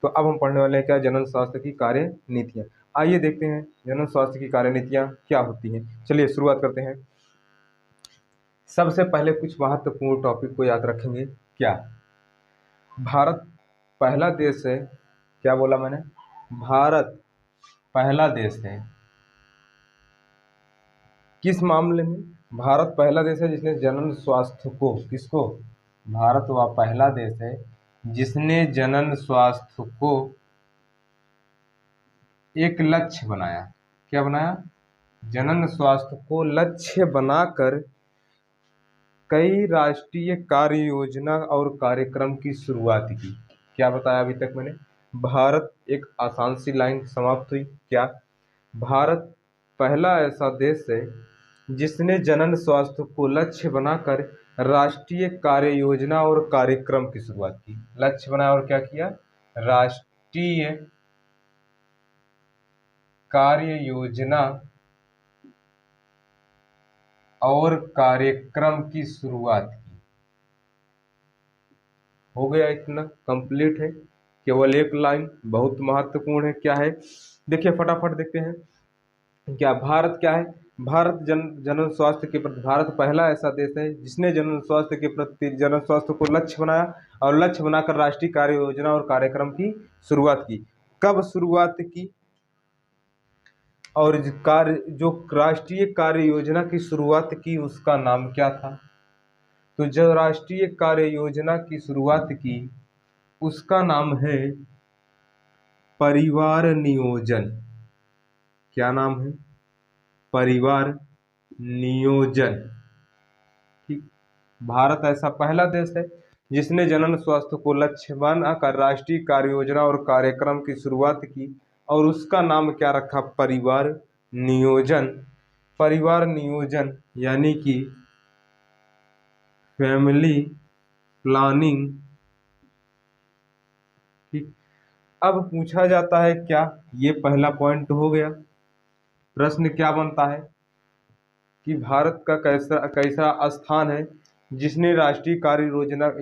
तो अब हम पढ़ने वाले हैं क्या, जनन स्वास्थ्य की कार्य नीतियाँ। आइए देखते हैं जनन स्वास्थ्य की कार्य नीतियाँ क्या होती हैं। चलिए शुरुआत करते हैं। सबसे पहले कुछ महत्वपूर्ण टॉपिक को याद रखेंगे। क्या भारत पहला देश है, क्या बोला मैंने, भारत पहला देश है किस मामले में, भारत पहला देश है जिसने जनन स्वास्थ्य को, किसको, भारत वह पहला देश है जिसने जनन स्वास्थ्य को एक लक्ष्य बनाया। क्या बनाया, जनन स्वास्थ्य को लक्ष्य बनाकर कई राष्ट्रीय कार्य योजना और कार्यक्रम की शुरुआत की। क्या बताया अभी तक मैंने, भारत, एक आसान सी लाइन समाप्त हुई। क्या भारत पहला ऐसा देश है जिसने जनन स्वास्थ्य को लक्ष्य बनाकर राष्ट्रीय कार्य योजना और कार्यक्रम की शुरुआत की। लक्ष्य बनाया और क्या किया, राष्ट्रीय कार्य योजना और कार्यक्रम की शुरुआत की। हो गया, इतना कंप्लीट है। केवल एक लाइन बहुत महत्वपूर्ण है, क्या है, देखिए फटाफट देखते हैं। क्या भारत क्या है, भारत जनन स्वास्थ्य के प्रति, भारत पहला ऐसा देश है जिसने जनन स्वास्थ्य के प्रति, जनन स्वास्थ्य को लक्ष्य बनाया और लक्ष्य बनाकर राष्ट्रीय कार्य योजना और कार्यक्रम की शुरुआत की। कब शुरुआत की, और जो राष्ट्रीय कार्य योजना की शुरुआत की उसका नाम क्या था। तो जो राष्ट्रीय कार्य योजना की शुरुआत की उसका नाम है परिवार नियोजन। क्या नाम है, परिवार नियोजन। ठीक, भारत ऐसा पहला देश है जिसने जनन स्वास्थ्य को लक्ष्य बनाकर राष्ट्रीय कार्य योजना और कार्यक्रम की शुरुआत की और उसका नाम क्या रखा, परिवार नियोजन। परिवार नियोजन यानी कि फैमिली प्लानिंग। ठीक, अब पूछा जाता है क्या, ये पहला पॉइंट हो गया। प्रश्न क्या बनता है कि भारत का कैसा कैसा स्थान है जिसने राष्ट्रीय कार्य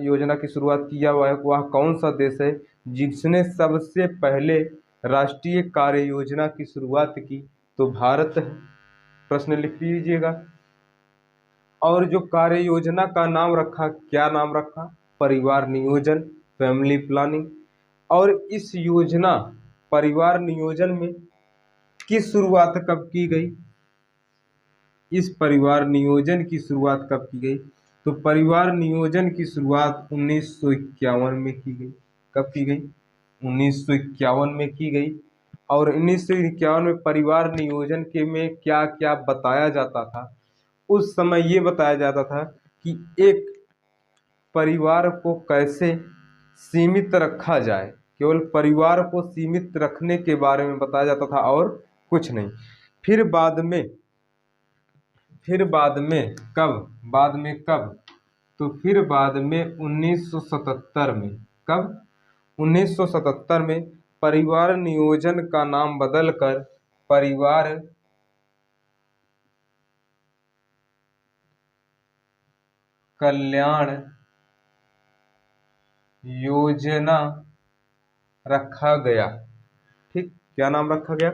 योजना की शुरुआत किया, वह कौन सा देश है जिसने सबसे पहले राष्ट्रीय कार्य योजना की शुरुआत की। तो भारत है, प्रश्न लिख लीजिएगा। और जो कार्य योजना का नाम रखा, क्या नाम रखा, परिवार नियोजन, फैमिली प्लानिंग। और इस योजना परिवार नियोजन में की शुरुआत कब की गई, इस परिवार नियोजन की शुरुआत कब की गई। तो परिवार नियोजन की शुरुआत 1951 में की गई। कब की गई, 1951 में की गई। और 1951 में परिवार नियोजन के में क्या क्या बताया जाता था, उस समय ये बताया जाता था कि एक परिवार को कैसे सीमित रखा जाए, केवल परिवार को सीमित रखने के बारे में बताया जाता था और कुछ नहीं। फिर बाद में कब, बाद में कब, तो फिर बाद में 1977 में, कब, 1977 में परिवार नियोजन का नाम बदलकर परिवार कल्याण योजना रखा गया। ठीक, क्या नाम रखा गया,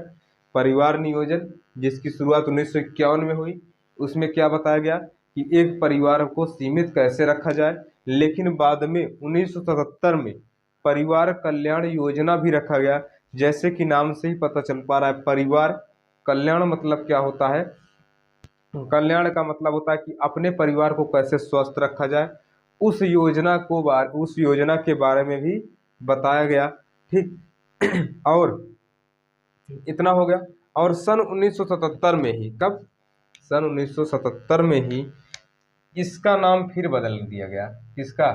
परिवार नियोजन, जिसकी शुरुआत 1951 में हुई। उसमें क्या बताया गया कि एक परिवार को सीमित कैसे रखा जाए, लेकिन बाद में 1977 में परिवार कल्याण योजना भी रखा गया। जैसे कि नाम से ही पता चल पा रहा है, परिवार कल्याण मतलब क्या होता है, कल्याण का मतलब होता है कि अपने परिवार को कैसे स्वस्थ रखा जाए, उस योजना के बारे में भी बताया गया। ठीक और इतना हो गया। और सन 1977 में ही, कब, सन 1977 में ही इसका नाम फिर बदल दिया गया। किसका,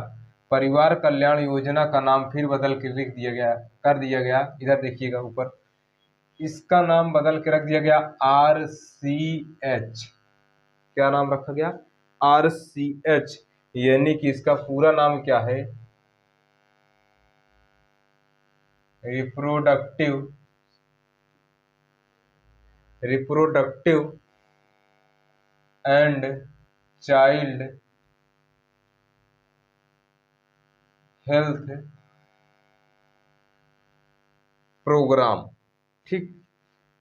परिवार कल्याण योजना का नाम फिर बदल के लिख दिया गया, कर दिया गया। इधर देखिएगा ऊपर, इसका नाम बदल के रख दिया गया RCH। क्या नाम रखा गया, RCH, यानी कि इसका पूरा नाम क्या है, reproductive and child health programme. ठीक,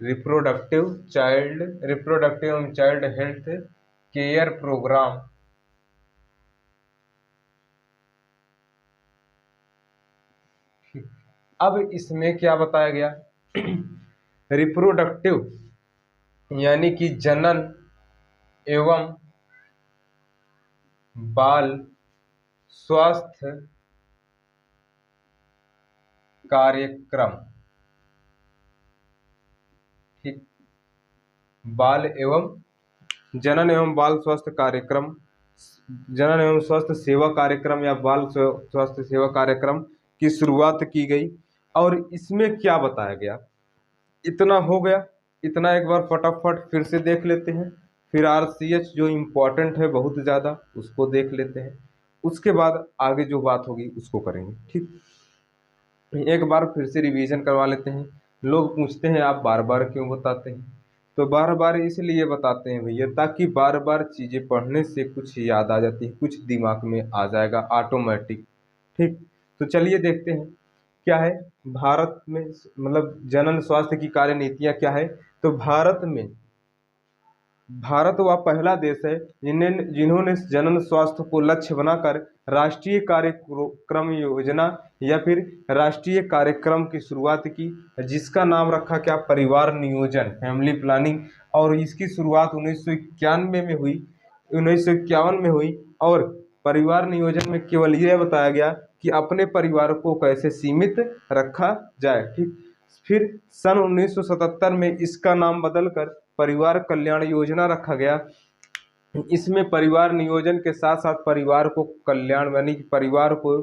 reproductive and child health care programme. अब इसमें क्या बताया गया रिप्रोडक्टिव यानी कि जनन एवं बाल स्वास्थ्य कार्यक्रम। ठीक, बाल एवं जनन एवं बाल स्वास्थ्य कार्यक्रम, जनन एवं स्वास्थ्य सेवा कार्यक्रम या बाल स्वास्थ्य सेवा कार्यक्रम की शुरुआत की गई। और इसमें क्या बताया गया, इतना हो गया। इतना एक बार फटाफट फिर से देख लेते हैं, फिर आरसीएच जो इम्पोर्टेंट है बहुत ज़्यादा उसको देख लेते हैं, उसके बाद आगे जो बात होगी उसको करेंगे। ठीक, एक बार फिर से रिवीजन करवा लेते हैं। लोग पूछते हैं आप बार बार क्यों बताते हैं, तो बार बार इसलिए बताते हैं भैया ताकि बार बार चीज़ें पढ़ने से कुछ याद आ जाती है, कुछ दिमाग में आ जाएगा ऑटोमेटिक। ठीक, तो चलिए देखते हैं क्या है भारत में, मतलब जनन स्वास्थ्य की कार्य नीतियाँ क्या है। तो भारत वह पहला देश है जिन्होंने जनन स्वास्थ्य को लक्ष्य बनाकर राष्ट्रीय कार्यक्रम योजना या फिर राष्ट्रीय कार्यक्रम की शुरुआत की, जिसका नाम रखा क्या, परिवार नियोजन, फैमिली प्लानिंग। और इसकी शुरुआत 1991 में हुई, 1951 में हुई। और परिवार नियोजन में केवल यह बताया गया कि अपने परिवार को कैसे सीमित रखा जाए। ठीक, फिर सन 1977 में इसका नाम बदलकर परिवार कल्याण योजना रखा गया। इसमें परिवार नियोजन के साथ साथ परिवार को कल्याण यानी कि परिवार को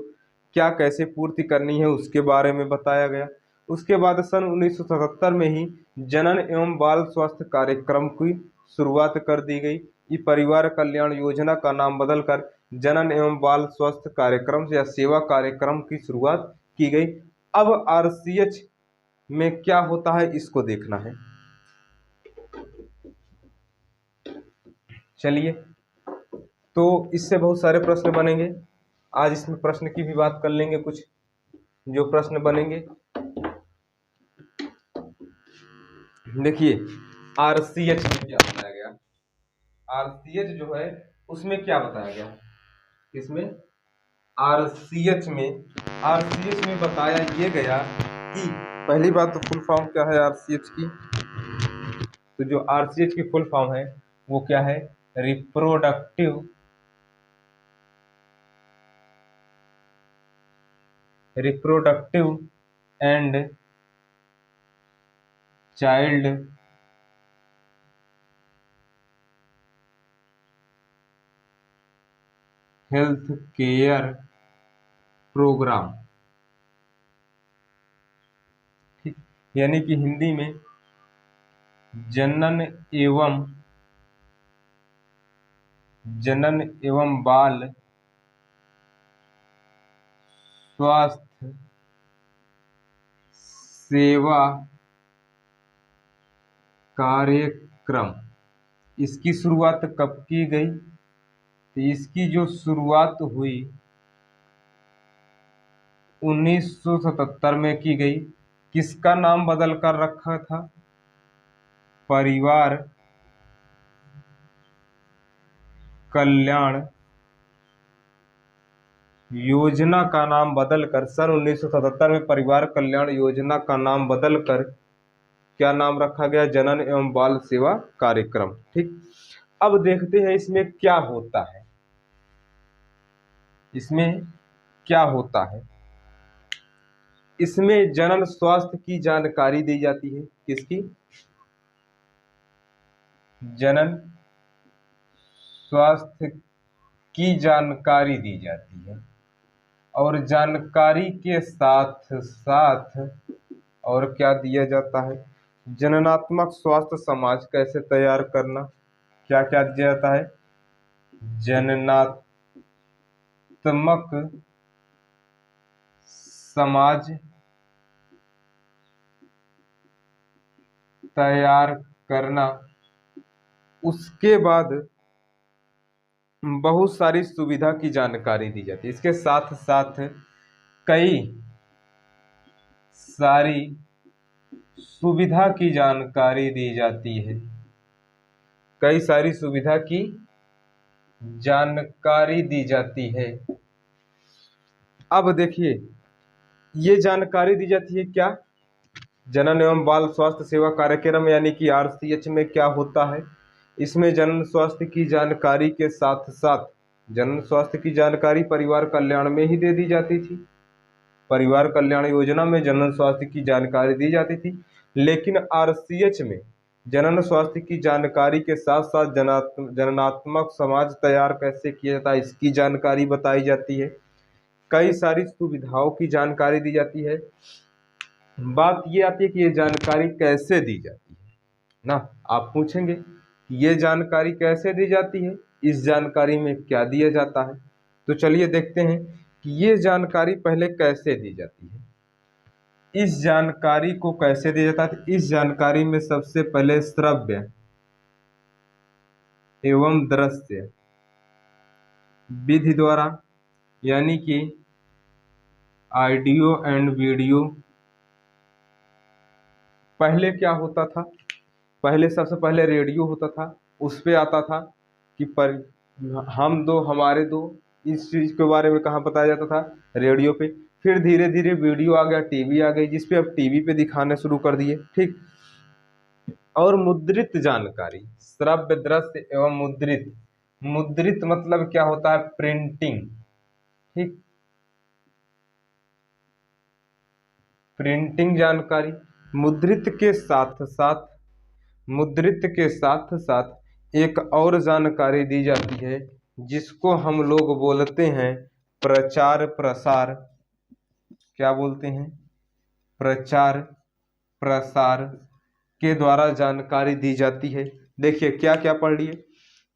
क्या कैसे पूर्ति करनी है उसके बारे में बताया गया। उसके बाद सन 1977 में ही जनन एवं बाल स्वास्थ्य कार्यक्रम की शुरुआत कर दी गई। ये परिवार कल्याण योजना का नाम बदलकर जनन एवं बाल स्वास्थ्य कार्यक्रम या सेवा कार्यक्रम की शुरुआत की गई। अब आरसीएच में क्या होता है इसको देखना है। चलिए, तो इससे बहुत सारे प्रश्न बनेंगे, आज इसमें प्रश्न की भी बात कर लेंगे। कुछ जो प्रश्न बनेंगे देखिए, आरसीएच में क्या बताया गया, आरसीएच जो है उसमें क्या बताया गया, इसमें आरसीएच में बताया ये गया कि पहली बात तो फुल फॉर्म क्या है आरसीएच की, तो जो आरसीएच की फुल फॉर्म है वो क्या है, reproductive and child health care programme. ठीक, यानी कि हिंदी में जनन एवं बाल स्वास्थ्य सेवा कार्यक्रम। इसकी शुरुआत कब की गई, तो इसकी जो शुरुआत हुई 1977 में की गई। किसका नाम बदल कर रखा था, परिवार कल्याण योजना का नाम बदलकर सन 1977 में परिवार कल्याण योजना का नाम बदलकर क्या नाम रखा गया, जनन एवं बाल सेवा कार्यक्रम। ठीक, अब देखते हैं इसमें क्या होता है, इसमें क्या होता है। इसमें जनन स्वास्थ्य की जानकारी दी जाती है, किसकी, जनन स्वास्थ्य की जानकारी दी जाती है। और जानकारी के साथ साथ और क्या दिया जाता है, जननात्मक स्वास्थ्य समाज कैसे तैयार करना, क्या क्या दिया जाता है, जननात्मक समाज तैयार करना। उसके बाद बहुत सारी सुविधा की जानकारी दी जाती है, इसके साथ साथ कई सारी सुविधा की जानकारी दी जाती है, कई सारी सुविधा की जानकारी दी जाती है। अब देखिए, ये जानकारी दी जाती है क्या, जनन एवं बाल स्वास्थ्य सेवा कार्यक्रम यानी कि आरसीएच में क्या होता है, इसमें जनन स्वास्थ्य की जानकारी के साथ साथ जनन स्वास्थ्य की जानकारी परिवार कल्याण में ही दे दी जाती थी। परिवार कल्याण योजना में जनन स्वास्थ्य की जानकारी दी जाती थी, लेकिन आरसीएच में जनन स्वास्थ्य की जानकारी के साथ साथ जननात्मक समाज तैयार कैसे किया जाता है इसकी जानकारी बताई जाती है। कई सारी सुविधाओं की जानकारी दी जाती है। बात ये आती है कि ये जानकारी कैसे दी जाती है ना, आप पूछेंगे ये जानकारी कैसे दी जाती है, इस जानकारी में क्या दिया जाता है। तो चलिए देखते हैं कि ये जानकारी पहले कैसे दी जाती है। इस जानकारी को कैसे दिया जाता है, इस जानकारी में सबसे पहले श्रव्य एवं दृश्य विधि द्वारा यानी कि ऑडियो एंड वीडियो, पहले क्या होता था, पहले सबसे पहले रेडियो होता था, उस पे आता था कि हम दो हमारे दो, इस चीज़ के बारे में कहाँ बताया जाता था, रेडियो पे। फिर धीरे धीरे वीडियो आ गया, टीवी आ गई, जिसपे अब टीवी पे दिखाने शुरू कर दिए, ठीक। और मुद्रित जानकारी, श्रव्य दृश्य एवं मुद्रित, मुद्रित मतलब क्या होता है, प्रिंटिंग, ठीक, प्रिंटिंग जानकारी। मुद्रित के साथ साथ, मुद्रित के साथ साथ एक और जानकारी दी जाती है जिसको हम लोग बोलते हैं प्रचार प्रसार। क्या बोलते हैं, प्रचार प्रसार के द्वारा जानकारी दी जाती है। देखिए क्या क्या पढ़ लिए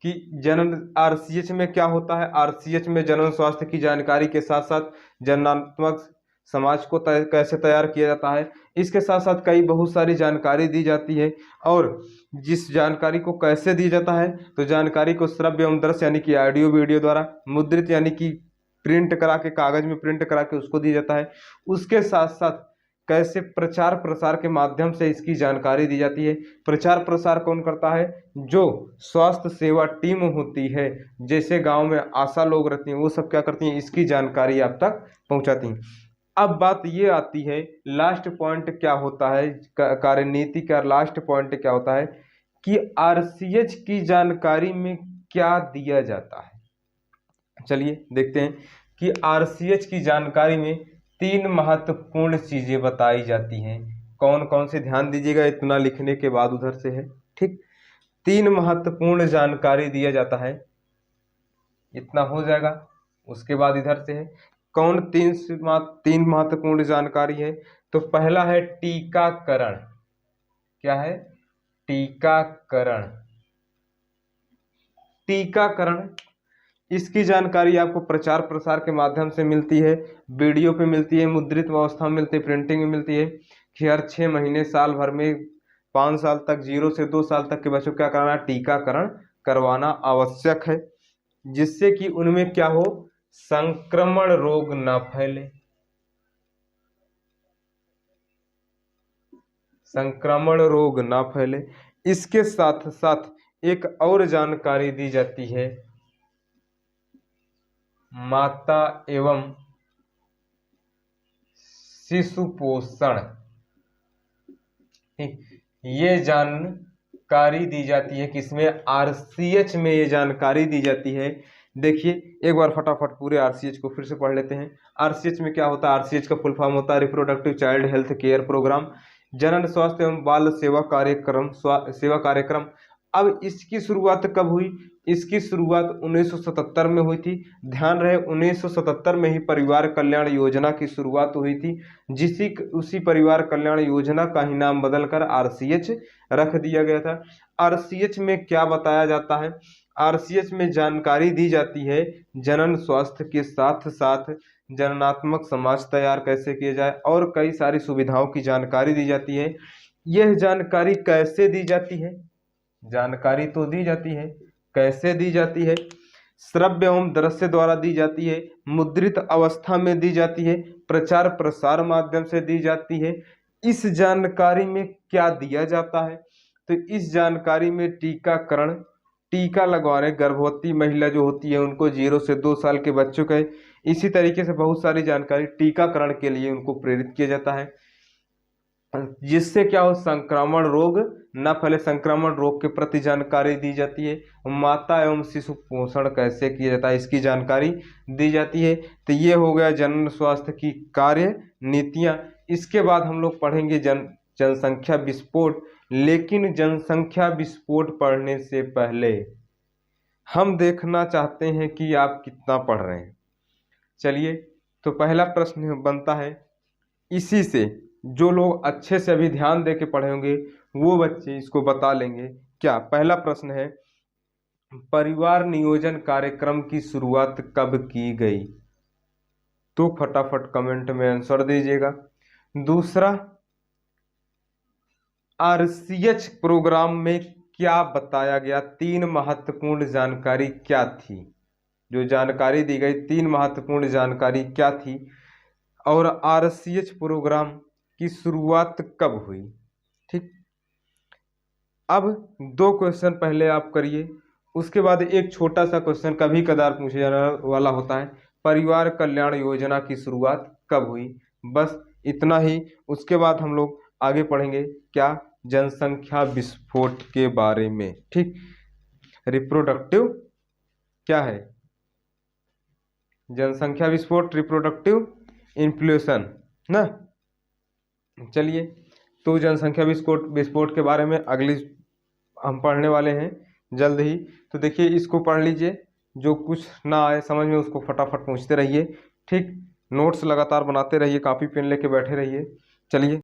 कि जनन आरसीएच में क्या होता है, आरसीएच में जनन स्वास्थ्य की जानकारी के साथ साथ जननात्मक समाज को कैसे तैयार किया जाता है, इसके साथ साथ कई बहुत सारी जानकारी दी जाती है। और जिस जानकारी को कैसे दिया जाता है, तो जानकारी को श्रव्य एवं दृश्य यानी कि ऑडियो वीडियो द्वारा, मुद्रित यानी कि प्रिंट करा के, कागज में प्रिंट करा के उसको दिया जाता है। उसके साथ साथ कैसे प्रचार प्रसार के माध्यम से इसकी जानकारी दी जाती है। प्रचार प्रसार कौन करता है, जो स्वास्थ्य सेवा टीम होती है, जैसे गांव में आशा लोग रहती हैं, वो सब क्या करती हैं, इसकी जानकारी आप तक पहुंचाती हैं। अब बात ये आती है, लास्ट पॉइंट क्या होता है, कार्यनीति का लास्ट पॉइंट क्या होता है कि आरसीएच की जानकारी में क्या दिया जाता है। चलिए देखते हैं कि आरसीएच की जानकारी में 3 महत्वपूर्ण चीजें बताई जाती हैं। कौन कौन से, ध्यान दीजिएगा, इतना लिखने के बाद उधर से है, ठीक। 3 महत्वपूर्ण जानकारी दिया जाता है, इतना हो जाएगा। उसके बाद इधर से है, कौन 3 महत्वपूर्ण जानकारी है, तो पहला है टीकाकरण। क्या है, टीकाकरण। टीकाकरण, इसकी जानकारी आपको प्रचार प्रसार के माध्यम से मिलती है, वीडियो पे मिलती है, मुद्रित अवस्था में मिलती है, प्रिंटिंग में मिलती है कि हर 6 महीने, साल भर में 5 साल तक, 0 से 2 साल तक के बच्चों को क्या कराना, टीकाकरण करवाना आवश्यक है, जिससे कि उनमें क्या हो, संक्रमण रोग न फैले, संक्रमण रोग न फैले। इसके साथ साथ एक और जानकारी दी जाती है, माता एवं शिशु पोषण, ये जानकारी दी जाती है, किसमें, आरसीएच में ये जानकारी दी जाती है। देखिए एक बार फटाफट पूरे आरसीएच को फिर से पढ़ लेते हैं। आरसीएच में क्या होता है, आरसीएच का फुल फॉर्म होता है reproductive child health care programme, जनन स्वास्थ्य एवं बाल सेवा कार्यक्रम, सेवा कार्यक्रम। अब इसकी शुरुआत कब हुई, इसकी शुरुआत 1977 में हुई थी। ध्यान रहे 1977 में ही परिवार कल्याण योजना की शुरुआत हुई थी, उसी परिवार कल्याण योजना का ही नाम बदलकर आरसीएच रख दिया गया था। आरसीएच में क्या बताया जाता है, आरसीएच में जानकारी दी जाती है जनन स्वास्थ्य के साथ साथ जननात्मक समाज तैयार कैसे किया जाए, और कई सारी सुविधाओं की जानकारी दी जाती है। यह जानकारी कैसे दी जाती है, जानकारी तो दी जाती है, कैसे दी जाती है, श्रव्य एवं दृश्य द्वारा दी जाती है, मुद्रित अवस्था में दी जाती है, प्रचार प्रसार माध्यम से दी जाती है, इस जानकारी में क्या दिया जाता है? तो इस जानकारी में टीकाकरण, टीका लगवाने, गर्भवती महिला जो होती है उनको 0 से 2 साल के बच्चों का, इसी तरीके से बहुत सारी जानकारी टीकाकरण के लिए उनको प्रेरित किया जाता है, जिससे क्या हो, संक्रमण रोग न फैले, संक्रमण रोग के प्रति जानकारी दी जाती है। माता एवं शिशु पोषण कैसे किया जाता है इसकी जानकारी दी जाती है। तो ये हो गया जन स्वास्थ्य की कार्य नीतियाँ। इसके बाद हम लोग पढ़ेंगे जनसंख्या विस्फोट। लेकिन जनसंख्या विस्फोट पढ़ने से पहले हम देखना चाहते हैं कि आप कितना पढ़ रहे हैं। चलिए, तो पहला प्रश्न बनता है, इसी से जो लोग अच्छे से अभी ध्यान दे के पढ़े होंगे वो बच्चे इसको बता लेंगे। क्या? पहला प्रश्न है, परिवार नियोजन कार्यक्रम की शुरुआत कब की गई? तो फटाफट कमेंट में आंसर दीजिएगा। दूसरा, RCH प्रोग्राम में क्या बताया गया? 3 महत्वपूर्ण जानकारी क्या थी? जो जानकारी दी गई 3 महत्वपूर्ण जानकारी क्या थी? और RCH प्रोग्राम की शुरुआत कब हुई? ठीक, अब 2 क्वेश्चन पहले आप करिए, उसके बाद एक छोटा सा क्वेश्चन कभी कदार पूछे जाने वाला होता है, परिवार कल्याण योजना की शुरुआत कब हुई? बस इतना ही। उसके बाद हम लोग आगे पढ़ेंगे क्या? जनसंख्या विस्फोट के बारे में। ठीक, रिप्रोडक्टिव क्या है? जनसंख्या विस्फोट, रिप्रोडक्टिव इन्फ्लेशन ना। चलिए, तो जनसंख्या विस्फोट के बारे में अगली हम पढ़ने वाले हैं जल्द ही। तो देखिए, इसको पढ़ लीजिए, जो कुछ ना आए समझ में उसको फटाफट पूछते रहिए। ठीक, नोट्स लगातार बनाते रहिए, कॉपी पेन लेके बैठे रहिए। चलिए।